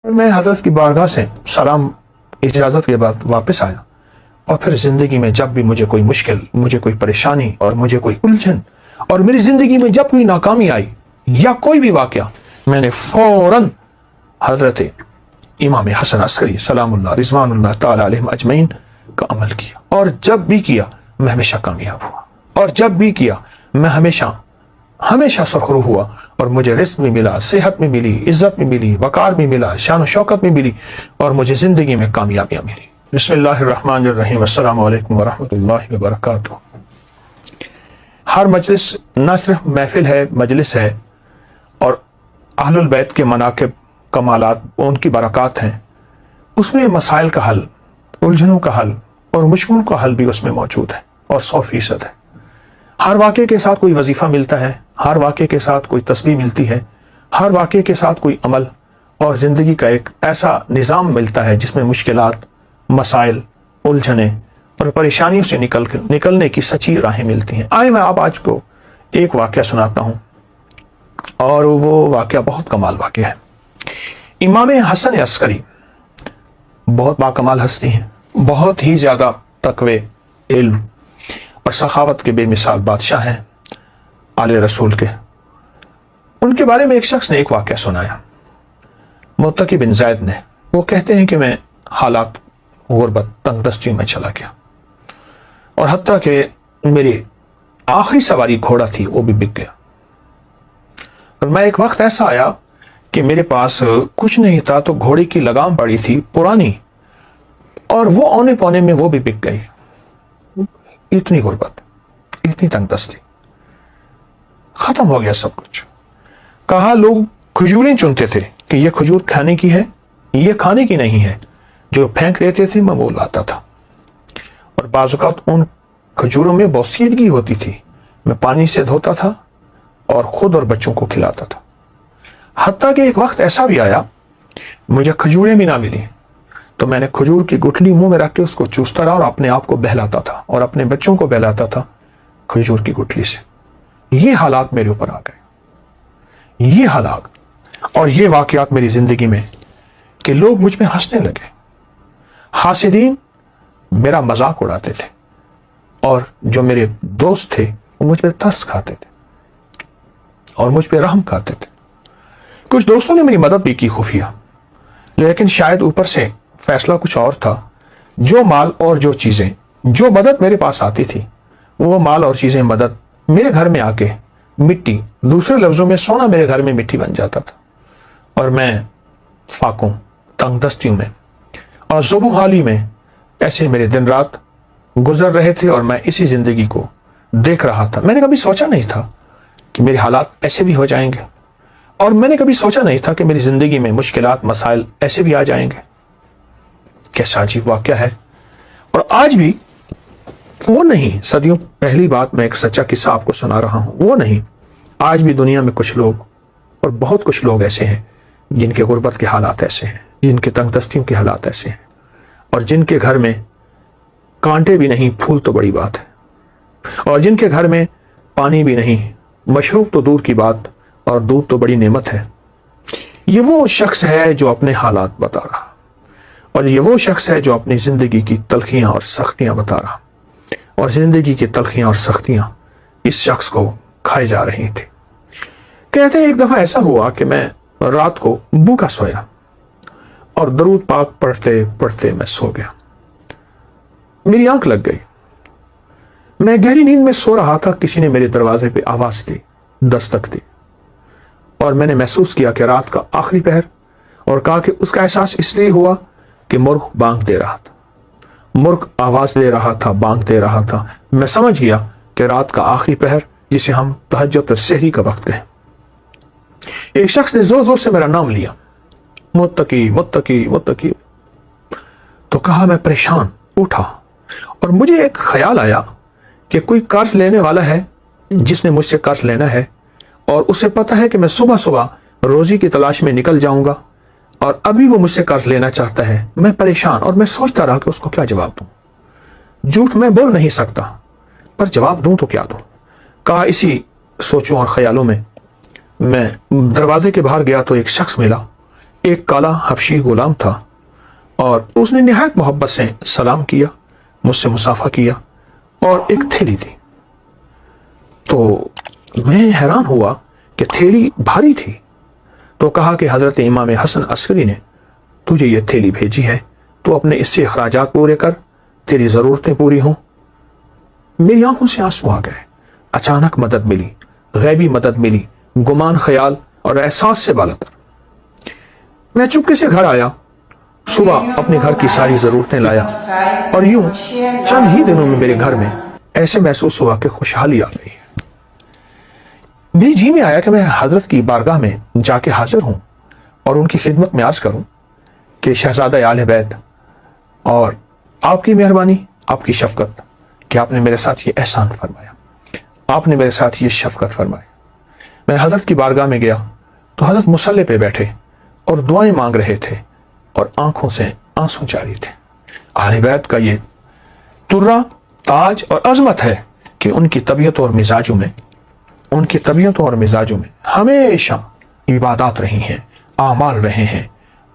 میں حضرت کی بارگاہ سے سلام اجازت کے بعد واپس آیا اور پھر زندگی میں جب بھی مجھے کوئی مشکل، مجھے کوئی پریشانی اور مجھے کوئی الجھن اور میری زندگی میں جب کوئی ناکامی آئی یا کوئی بھی واقعہ، میں نے فوراً حضرت امام حسن عسکری سلام اللہ رضوان اللہ تعالی علیہم اجمعین کا عمل کیا، اور جب بھی کیا میں ہمیشہ کامیاب ہوا، اور جب بھی کیا میں ہمیشہ سرخرو ہوا، اور مجھے رزق میں ملا، صحت میں ملی، عزت میں ملی، وقار میں ملا، شان و شوکت میں ملی، اور مجھے زندگی میں کامیابیاں ملی۔ بسم اللہ الرحمن الرحیم۔ السلام علیکم ورحمۃ اللہ وبرکاتہ۔ ہر مجلس نہ صرف محفل ہے، مجلس ہے، اور اہل البیت کے مناقب، کمالات، ان کی برکات ہیں، اس میں مسائل کا حل، الجھنوں کا حل اور مشکلوں کا حل بھی اس میں موجود ہے، اور 100% ہے۔ ہر واقعے کے ساتھ کوئی وظیفہ ملتا ہے، ہر واقعے کے ساتھ کوئی تسبیح ملتی ہے، ہر واقعے کے ساتھ کوئی عمل اور زندگی کا ایک ایسا نظام ملتا ہے جس میں مشکلات، مسائل، الجھنیں اور پریشانیوں سے نکلنے کی سچی راہیں ملتی ہیں۔ آئے میں آج کو ایک واقعہ سناتا ہوں، اور وہ واقعہ بہت کمال واقعہ ہے۔ امام حسن عسکری بہت باکمال ہستی ہیں، بہت ہی زیادہ تقوی، علم اور سخاوت کے بے مثال بادشاہ ہیں آل رسول کے۔ ان کے بارے میں ایک شخص نے ایک واقعہ سنایا، متقی بن زید نے۔ وہ کہتے ہیں کہ میں حالات غربت، تنگ دستیوں میں چلا گیا، اور حتیٰ کہ میری آخری سواری گھوڑا تھی وہ بھی بک گیا، اور میں ایک وقت ایسا آیا کہ میرے پاس کچھ نہیں تھا، تو گھوڑے کی لگام پڑی تھی پرانی، اور وہ اونے پونے میں وہ بھی بک گئی۔ اتنی غربت، اتنی تنگ دستی، ختم ہو گیا سب کچھ۔ کہا لوگ کھجوریں چنتے تھے کہ یہ کھجور کھانے کی ہے، یہ کھانے کی نہیں ہے، جو پھینک دیتے تھے میں وہ لاتا تھا، اور بعض اوقات ان کھجوروں میں بوسیدگی ہوتی تھی، میں پانی سے دھوتا تھا اور خود اور بچوں کو کھلاتا تھا۔ حتیٰ کہ ایک وقت ایسا بھی آیا مجھے کھجوریں بھی نہ ملی، تو میں نے کھجور کی گٹھلی منہ میں رکھ کے اس کو چوستا رہا اور اپنے آپ کو بہلاتا تھا اور اپنے بچوں کو بہلاتا تھا کھجور کی گٹھلی سے۔ یہ حالات میرے اوپر آ گئے، یہ حالات اور یہ واقعات میری زندگی میں، کہ لوگ مجھ میں ہنسنے لگے، حاسدین میرا مذاق اڑاتے تھے، اور جو میرے دوست تھے وہ مجھ پہ ترس کھاتے تھے اور مجھ پہ رحم کھاتے تھے۔ کچھ دوستوں نے میری مدد بھی کی خفیہ، لیکن شاید اوپر سے فیصلہ کچھ اور تھا۔ جو مال اور جو چیزیں، جو مدد میرے پاس آتی تھی، وہ مال اور چیزیں، مدد میرے گھر میں آ کے مٹی، دوسرے لفظوں میں سونا میرے گھر میں مٹی بن جاتا تھا، اور میں فاقوں، تنگ دستیوں میں اور زبوں حالی میں ایسے میرے دن رات گزر رہے تھے، اور میں اسی زندگی کو دیکھ رہا تھا۔ میں نے کبھی سوچا نہیں تھا کہ میرے حالات ایسے بھی ہو جائیں گے، اور میں نے کبھی سوچا نہیں تھا کہ میری زندگی میں مشکلات، مسائل ایسے بھی آ جائیں گے۔ کیسا عجیب واقعہ ہے۔ اور آج بھی وہ نہیں، صدیوں پہلی بات، میں ایک سچا قصہ آپ کو سنا رہا ہوں، وہ نہیں، آج بھی دنیا میں کچھ لوگ، اور بہت کچھ لوگ ایسے ہیں جن کے غربت کے حالات ایسے ہیں، جن کے تنگ دستیوں کے حالات ایسے ہیں، اور جن کے گھر میں کانٹے بھی نہیں، پھول تو بڑی بات ہے، اور جن کے گھر میں پانی بھی نہیں، مشروب تو دور کی بات، اور دودھ تو بڑی نعمت ہے۔ یہ وہ شخص ہے جو اپنے حالات بتا رہا، اور یہ وہ شخص ہے جو اپنی زندگی کی تلخیاں اور سختیاں بتا رہا، اور زندگی کی تلخیاں اور سختیاں اس شخص کو کھائے جا رہی تھی۔ کہتے ہیں ایک دفعہ ایسا ہوا کہ میں رات کو بھوکا سویا، اور درود پاک پڑھتے پڑھتے میں سو گیا۔ میری آنکھ لگ گئی، میں گہری نیند میں سو رہا تھا، کسی نے میرے دروازے پہ آواز دی، دستک دی، اور میں نے محسوس کیا کہ رات کا آخری پہر، اور کہا کہ اس کا احساس اس لیے ہوا کہ مرغ بانگ دے رہا تھا، مرغ آواز دے رہا تھا، بانگ دے رہا تھا۔ میں سمجھ گیا کہ رات کا آخری پہر، جسے ہم تہجد اور سحری کا وقت ہے۔ ایک شخص نے زور زور سے میرا نام لیا، متقی متقی متقی، تو کہا میں پریشان اٹھا، اور مجھے ایک خیال آیا کہ کوئی قرض لینے والا ہے جس نے مجھ سے قرض لینا ہے، اور اسے پتا ہے کہ میں صبح صبح روزی کی تلاش میں نکل جاؤں گا، اور ابھی وہ مجھ سے قرض لینا چاہتا ہے۔ میں پریشان، اور میں سوچتا رہا کہ اس کو کیا جواب دوں۔ جھوٹ میں بول نہیں سکتا، پر جواب دوں تو کیا دوں۔ کہا اسی سوچوں اور خیالوں میں دروازے کے باہر گیا تو ایک شخص ملا، ایک کالا حبشی غلام تھا اور اس نے نہایت محبت سے سلام کیا، مجھ سے مصافحہ کیا، اور ایک تھیلی دی۔ تو میں حیران ہوا کہ تھیلی بھاری تھی، تو کہا کہ حضرت امام حسن عسکری نے تجھے یہ تھیلی بھیجی ہے، تو اپنے اس سے اخراجات پورے کر، تیری ضرورتیں پوری ہوں۔ میری آنکھوں سے آنسو آ گئے۔ اچانک مدد ملی، غیبی مدد ملی، گمان، خیال اور احساس سے بالاتر۔ میں چپکے سے گھر آیا، صبح اپنے گھر کی ساری ضرورتیں لایا، اور یوں چند ہی دنوں میں میرے گھر میں ایسے محسوس ہوا کہ خوشحالی آ گئی ہے۔ میری جی میں آیا کہ میں حضرت کی بارگاہ میں جا کے حاضر ہوں اور ان کی خدمت میں عرض کروں کہ شہزادہ آل بیت، اور آپ کی مہربانی، آپ کی شفقت کہ آپ نے میرے ساتھ یہ احسان فرمایا، آپ نے میرے ساتھ یہ شفقت فرمائی۔ میں حضرت کی بارگاہ میں گیا تو حضرت مصلی پہ بیٹھے اور دعائیں مانگ رہے تھے اور آنکھوں سے آنسو جاری تھے۔ اہل بیت کا یہ ترا، تاج اور عظمت ہے کہ ان کی طبیعتوں اور مزاجوں میں ہمیشہ عبادات رہی ہیں، اعمال رہے ہیں،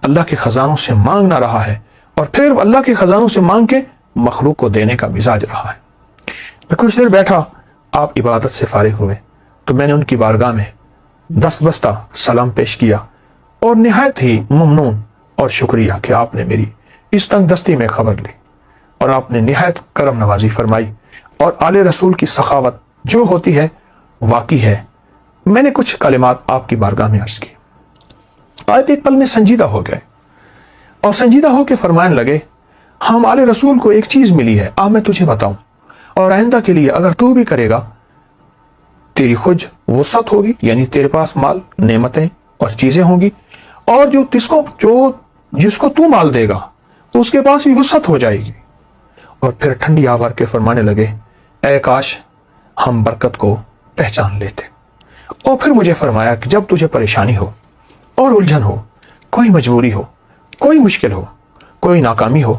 اللہ کے خزانوں سے مانگنا رہا ہے، اور پھر اللہ کے خزانوں سے مانگ کے مخلوق کو دینے کا مزاج رہا ہے۔ میں کچھ دیر بیٹھا، آپ عبادت سے فارغ ہوئے تو میں نے ان کی بارگاہ میں دست بستہ سلام پیش کیا اور نہایت ہی ممنون اور شکریہ کہ آپ نے میری اس تنگ دستی میں خبر لی، اور آپ نے نہایت کرم نوازی فرمائی، اور آل رسول کی سخاوت جو ہوتی ہے واقعی ہے۔ میں نے کچھ کلمات آپ کی بارگاہ میں عرض کی۔ آیت ایک پل میں سنجیدہ ہو گئے اور سنجیدہ ہو کے فرمانے لگے، ہم آل رسول کو ایک چیز ملی ہے، میں تجھے بتاؤں، اور آئندہ کے لیے اگر تو بھی کرے گا تیری خود وسعت ہوگی، یعنی تیرے پاس مال، نعمتیں اور چیزیں ہوں گی، اور جس کو تو مال دے گا اس کے پاس بھی وسعت ہو جائے گی۔ اور پھر ٹھنڈی آواز کے فرمانے لگے، اے کاش ہم برکت کو پہچان لیتے۔ اور پھر مجھے فرمایا کہ جب تجھے پریشانی ہو اور الجھن ہو، کوئی مجبوری ہو، کوئی مشکل ہو، کوئی ناکامی ہو،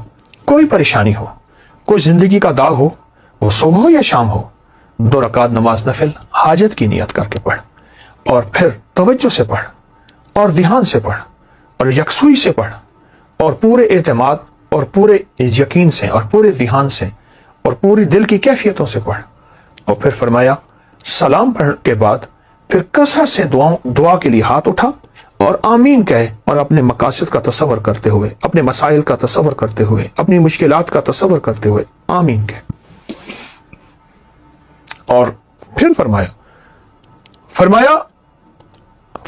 کوئی پریشانی ہو، کوئی زندگی کا داغ ہو، وہ صبح ہو یا شام ہو، 2 رکعت نماز نفل حاجت کی نیت کر کے پڑھ، اور پھر توجہ سے پڑھ، اور دھیان سے پڑھ، اور یکسوئی سے پڑھ، اور پورے اعتماد اور پورے یقین سے اور پورے دھیان سے اور پوری دل کی کیفیتوں سے پڑھ۔ اور پھر فرمایا سلام پڑھ کے بعد پھر کثرت سے دعا کے لیے ہاتھ اٹھا اور آمین کہے، اور اپنے مقاصد کا تصور کرتے ہوئے، اپنے مسائل کا تصور کرتے ہوئے، اپنی مشکلات کا تصور کرتے ہوئے آمین کہے۔ اور پھر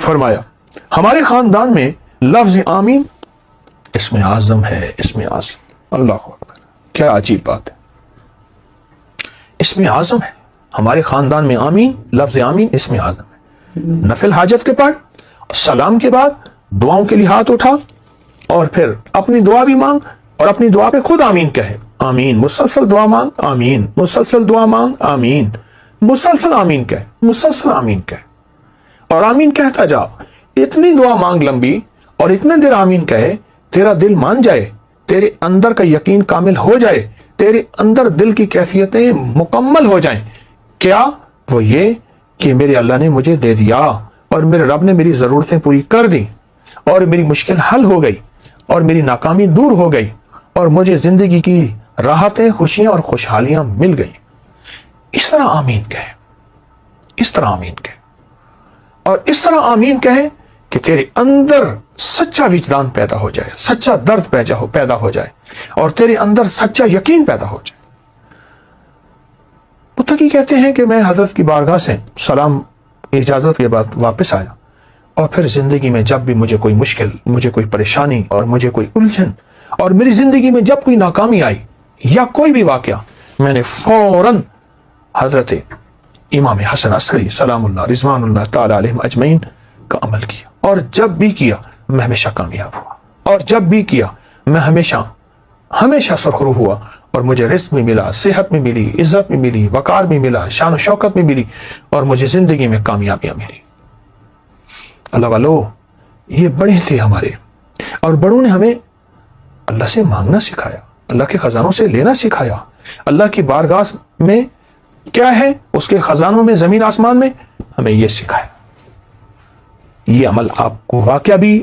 فرمایا ہمارے خاندان میں لفظ آمین اسم اعظم ہے، اسم اعظم۔ اللہ اکبر، کیا عجیب بات ہے، اسم اعظم ہے ہمارے خاندان میں، آمین، لفظ آمین اسم اعظم ہے۔ نفل حاجت کے پڑھ، سلام کے بعد دعاؤں کے لیے ہاتھ اٹھا، اور پھر اپنی دعا بھی مانگ، اور اپنی دعا پہ خود آمین کہے، آمین، مسلسل دعا مانگ، آمین، مسلسل دعا مانگ، آمین، مسلسل آمین کہے، مسلسل آمین کہے، اور آمین کہتا جا، اتنی دعا مانگ لمبی، اور اتنے دیر آمین کہے تیرا دل مان جائے، تیرے اندر کا یقین کامل ہو جائے، تیرے اندر دل کی کیفیتیں مکمل ہو جائیں۔ کیا؟ وہ یہ کہ میرے اللہ نے مجھے دے دیا، اور میرے رب نے میری ضرورتیں پوری کر دی، اور میری مشکل حل ہو گئی، اور میری ناکامی دور ہو گئی، اور مجھے زندگی کی راحتیں، خوشیاں اور خوشحالیاں مل گئیں۔ اس طرح آمین کہے، اس طرح آمین کہے، اور اس طرح آمین کہے کہ تیرے اندر سچا وجدان پیدا ہو جائے، سچا درد پیدا ہو جائے، اور تیرے اندر سچا یقین پیدا ہو جائے۔ متقی کہتے ہیں کہ میں حضرت کی بارگاہ سے سلام اجازت کے بعد واپس آیا، اور پھر زندگی میں جب بھی مجھے کوئی مشکل، مجھے کوئی پریشانی اور مجھے کوئی الجھن، اور میری زندگی میں جب کوئی ناکامی آئی یا کوئی بھی واقعہ، میں نے فوراً حضرت امام حسن عسکری سلام اللہ رضوان اللہ تعالی علیہم اجمعین کا عمل کیا، اور جب بھی کیا میں ہمیشہ کامیاب ہوا، اور جب بھی کیا میں ہمیشہ سرخرو ہوا، اور مجھے رزق میں ملا، صحت میں ملی، عزت میں ملی، وقار میں ملا، شان و شوکت میں ملی، اور مجھے زندگی میں کامیابیاں ملی۔ اللہ والو، یہ بڑے تھے ہمارے، اور بڑوں نے ہمیں اللہ سے مانگنا سکھایا، اللہ کے خزانوں سے لینا سکھایا، اللہ کی بارگاہ میں کیا ہے، اس کے خزانوں میں، زمین آسمان میں، ہمیں یہ سکھایا۔ یہ عمل آپ کو واقعہ بھی